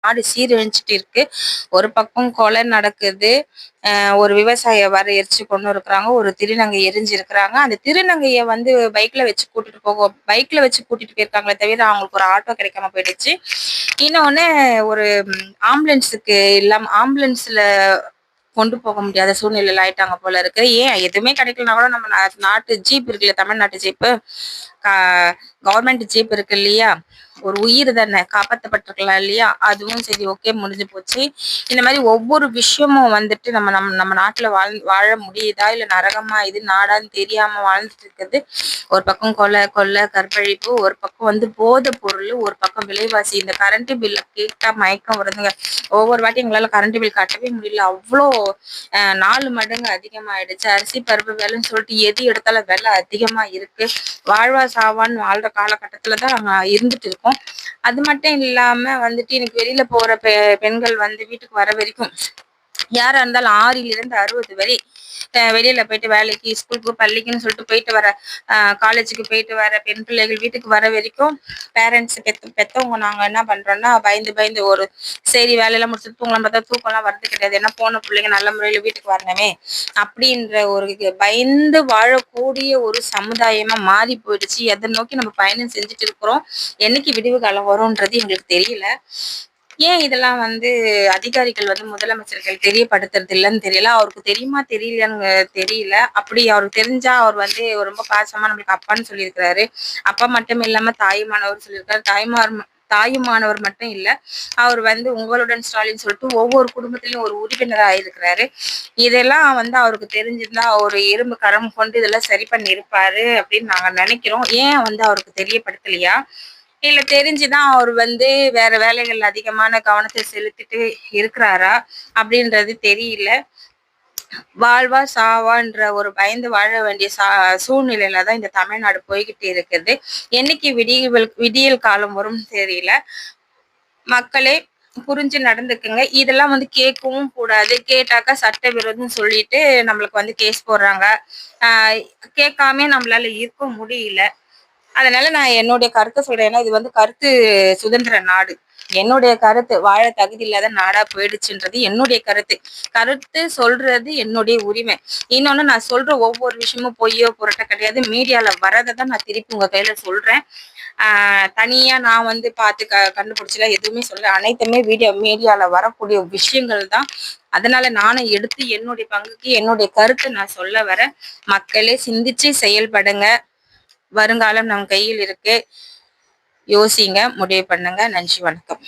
நாடு சீரழிஞ்சிட்டு இருக்கு. ஒரு பக்கம் கொலை நடக்குது, ஒரு விவசாய வர எரிச்சு கொண்டு இருக்கிறாங்க, ஒரு திருநங்கை எரிஞ்சிருக்கிறாங்க. அந்த திருநங்கைய வந்து பைக்ல வச்சு கூட்டிட்டு போயிருக்காங்களே தவிர அவங்களுக்கு ஒரு ஆட்டோ கிடைக்காம போயிடுச்சு. இன்னொன்னு ஒரு ஆம்புலன்ஸுக்கு இல்லாம ஆம்புலன்ஸ்ல கொண்டு போக முடியாத சூழ்நிலையில ஆயிட்டாங்க போல இருக்கு. ஏன் எதுவுமே கிடைக்கலனா கூட நம்ம நாட்டு ஜீப் இருக்குல்ல, தமிழ்நாட்டு ஜீப்பு, கவர்மெண்ட் ஜீப் இருக்கு இல்லையா, ஒரு உயிர் தானே காப்பாற்றப்பட்டிருக்கலாம் இல்லையா, அதுவும் சரி ஓகே முடிஞ்சு போச்சு. இந்த மாதிரி ஒவ்வொரு விஷயமும் வந்துட்டு நம்ம நம்ம நம்ம நாட்டுல வாழ முடியுதா இல்ல நரகமா இது நாடான்னு தெரியாம வாழ்ந்துட்டு இருக்குது. ஒரு பக்கம் கொலை கற்பழிப்பு, ஒரு பக்கம் வந்து போதை பொருள், ஒரு பக்கம் விலைவாசி. இந்த கரண்ட் பில் கேட்டா மயக்கம் வருதுங்க. ஒவ்வொரு வாட்டி எங்களால கரண்ட் பில் கட்டவே முடியல, அவ்வளோ 4 மடங்கு அதிகமாயிடுச்சு. அரிசி பருப்பு விலைன்னு சொல்லிட்டு எது எடுத்தாலும் விலை அதிகமா இருக்கு. வாழ்வா சாவான்னு வாழ்ற காலகட்டத்துலதான் நாங்க இருந்துட்டு இருக்கோம். அது மட்டும் இல்லாம வந்துட்டு எனக்கு வெளியில போற பெண்கள் வந்து வீட்டுக்கு வர வரைக்கும் யாரா இருந்தாலும் 6லிருந்து 60 வரை வெளியில போயிட்டு வேலைக்கு, ஸ்கூலுக்கு, பள்ளிக்குன்னு சொல்லிட்டு போயிட்டு வர, காலேஜுக்கு போயிட்டு வர பெண் பிள்ளைகள் வீட்டுக்கு வர வரைக்கும் பேரண்ட்ஸ் பெத்தவங்க நாங்க என்ன பண்றோம்னா பயந்து ஒரு சரி வேலையெல்லாம் முடிச்சுட்டு தூங்கலாம் பார்த்தா தூக்கம்லாம் வரது கிடையாது. ஏன்னா போன பிள்ளைங்க நல்ல முறையில வீட்டுக்கு வரணுமே அப்படின்ற ஒரு பயந்து வாழக்கூடிய ஒரு சமுதாயமா மாறி போயிடுச்சு. எதை நோக்கி நம்ம பயணம் செஞ்சுட்டு இருக்கிறோம், என்னைக்கு விடிவு காலம் வரும்ன்றது எங்களுக்கு தெரியல. ஏன் இதெல்லாம் வந்து அதிகாரிகள் வந்து முதலமைச்சர்கள் தெரியப்படுத்துறது இல்லைன்னு தெரியல. அவருக்கு தெரியுமா தெரியலையான்னு தெரியல. அப்படி அவருக்கு தெரிஞ்சா அவர் வந்து ரொம்ப பாசமா நம்மளுக்கு அப்பான்னு சொல்லியிருக்கிறாரு. அப்பா மட்டும் இல்லாம தாயுமானவர் சொல்லியிருக்காரு. தாயுமானவர் மட்டும் இல்ல, அவர் வந்து உங்களுடன் ஸ்டாலின் சொல்லிட்டு ஒவ்வொரு குடும்பத்திலயும் ஒரு உறுப்பினராக இருக்கிறாரு. இதெல்லாம் வந்து அவருக்கு தெரிஞ்சிருந்தா ஒரு இரும்பு கரம் கொண்டு இதெல்லாம் சரி பண்ணி இருப்பாரு அப்படின்னு நாங்க நினைக்கிறோம். ஏன் வந்து அவருக்கு தெரியப்படுத்தலையா இல்ல தெரிஞ்சுதான் அவர் வந்து வேற வேலைகள் அதிகமான கவனத்தை செலுத்திட்டு இருக்கிறாரா அப்படின்றது தெரியல. வாழ்வா சாவான்ற ஒரு பயந்து வாழ வேண்டிய சூழ்நிலையில தான் இந்த தமிழ்நாடு போய்கிட்டு இருக்குது. என்னைக்கு விடியல் காலம் வரும்னு தெரியல. மக்களே புரிஞ்சு நடந்துக்குங்க. இதெல்லாம் வந்து கேட்கவும் கூடாது. கேட்டாக்கா சட்டவிரோதம் சொல்லிட்டு நம்மளுக்கு வந்து கேஸ் போடுறாங்க. கேட்காம நம்மளால இருக்க முடியல. அதனால நான் என்னுடைய கருத்தை சொல்றேன். ஏன்னா இது வந்து கருத்து சுதந்திர நாடு. என்னுடைய கருத்து வாழ தகுதி இல்லாத நாடா போயிடுச்சுன்றது என்னுடைய கருத்து சொல்றது என்னுடைய உரிமை. இன்னொன்னு நான் சொல்ற ஒவ்வொரு விஷயமும் பொய்யோ புரட்ட கிடையாது. மீடியால வரதை தான் நான் திருப்பி உங்க கையில சொல்றேன். தனியா நான் வந்து பார்த்து கண்டுபிடிச்சல எதுவுமே சொல்ல, அனைத்துமே மீடியால வரக்கூடிய விஷயங்கள் தான். அதனால நானும் எடுத்து என்னுடைய பங்குக்கு என்னுடைய கருத்தை நான் சொல்ல வரேன். மக்களே சிந்திச்சு செயல்படுங்க. வருங்காலம் நம் கையில் இருக்கு. யோசிங்க, முடிவு பண்ணுங்க. நன்றி, வணக்கம்.